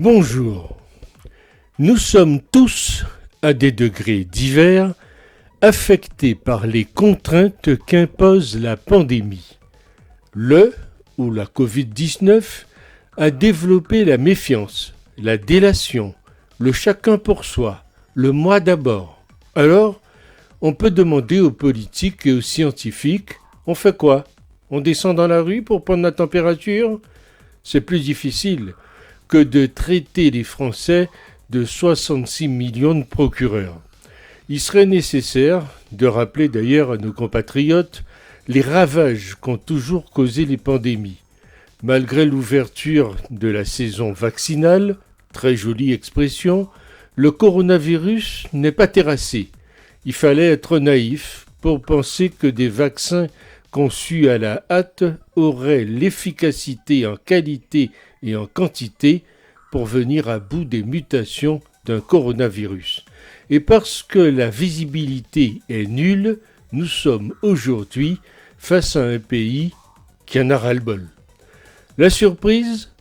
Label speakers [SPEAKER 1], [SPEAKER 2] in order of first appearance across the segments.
[SPEAKER 1] Bonjour. Nous sommes tous, à des degrés divers, affectés par les contraintes qu'impose la pandémie. Le ou la Covid-19 a développé la méfiance, la délation, le chacun pour soi, le moi d'abord. Alors, on peut demander aux politiques et aux scientifiques, on fait quoi? On descend dans la rue pour prendre la température? C'est plus difficile que de traiter les Français de 66 millions de procureurs. Il serait nécessaire de rappeler d'ailleurs à nos compatriotes les ravages qu'ont toujours causé les pandémies. Malgré l'ouverture de la saison vaccinale, très jolie expression, le coronavirus n'est pas terrassé. Il fallait être naïf pour penser que des vaccins conçus à la hâte auraient l'efficacité en qualité et en quantité pour venir à bout des mutations d'un coronavirus. Et parce que la visibilité est nulle, nous sommes aujourd'hui face à un pays qui en a ras-le-bol. La surprise,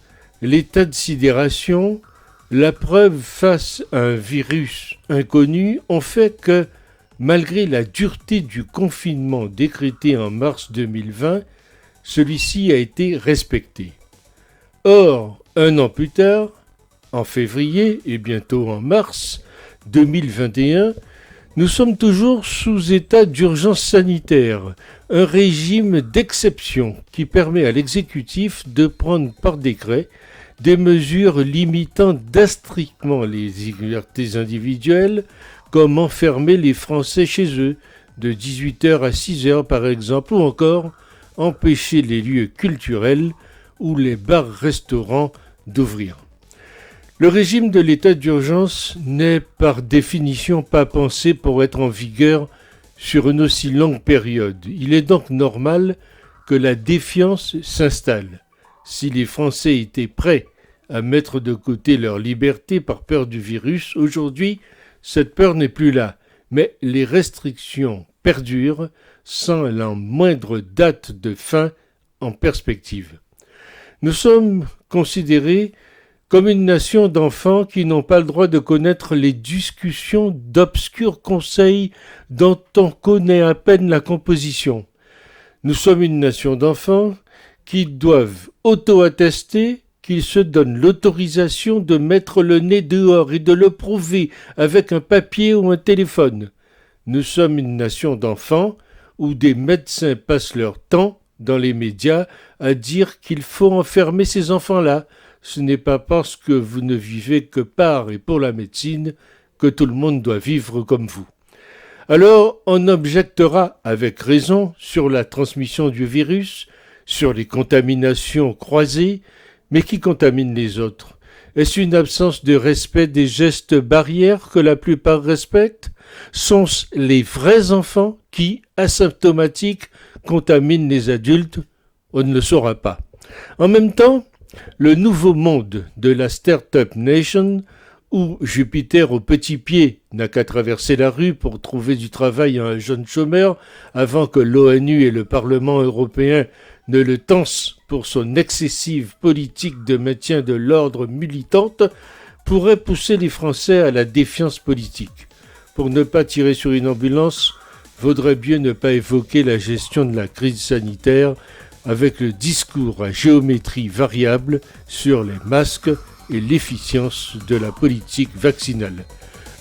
[SPEAKER 1] l'état de sidération, la preuve face à un virus inconnu ont fait que, malgré la dureté du confinement décrété en mars 2020, celui-ci a été respecté. Or, un an plus tard, en février et bientôt en mars 2021, nous sommes toujours sous état d'urgence sanitaire, un régime d'exception qui permet à l'exécutif de prendre par décret des mesures limitant drastiquement les libertés individuelles, comme enfermer les Français chez eux, de 18h à 6h par exemple, ou encore empêcher les lieux culturels ou les bars-restaurants d'ouvrir. Le régime de l'état d'urgence n'est par définition pas pensé pour être en vigueur sur une aussi longue période. Il est donc normal que la défiance s'installe. Si les Français étaient prêts à mettre de côté leur liberté par peur du virus, aujourd'hui, cette peur n'est plus là, mais les restrictions perdurent sans la moindre date de fin en perspective. Nous sommes considérés comme une nation d'enfants qui n'ont pas le droit de connaître les discussions d'obscurs conseils dont on connaît à peine la composition. Nous sommes une nation d'enfants qui doivent auto-attester qu'ils se donnent l'autorisation de mettre le nez dehors et de le prouver avec un papier ou un téléphone. Nous sommes une nation d'enfants où des médecins passent leur temps dans les médias à dire qu'il faut enfermer ces enfants-là. Ce n'est pas parce que vous ne vivez que par et pour la médecine que tout le monde doit vivre comme vous. Alors, on objectera avec raison sur la transmission du virus, sur les contaminations croisées, mais qui contamine les autres? Est-ce une absence de respect des gestes barrières que la plupart respectent? Sont-ce les vrais enfants qui, asymptomatiques, contaminent les adultes? On ne le saura pas. En même temps, le nouveau monde de la Startup Nation, où Jupiter au petit pied n'a qu'à traverser la rue pour trouver du travail à un jeune chômeur avant que l'ONU et le Parlement européen ne le tensent pour son excessive politique de maintien de l'ordre militante, pourrait pousser les Français à la défiance politique. Pour ne pas tirer sur une ambulance, vaudrait mieux ne pas évoquer la gestion de la crise sanitaire avec le discours à géométrie variable sur les masques et l'efficience de la politique vaccinale.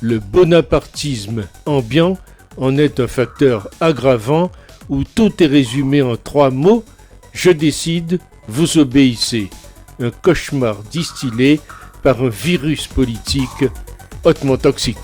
[SPEAKER 1] Le bonapartisme ambiant en est un facteur aggravant où tout est résumé en 3 mots: je décide, vous obéissez. Un cauchemar distillé par un virus politique hautement toxique.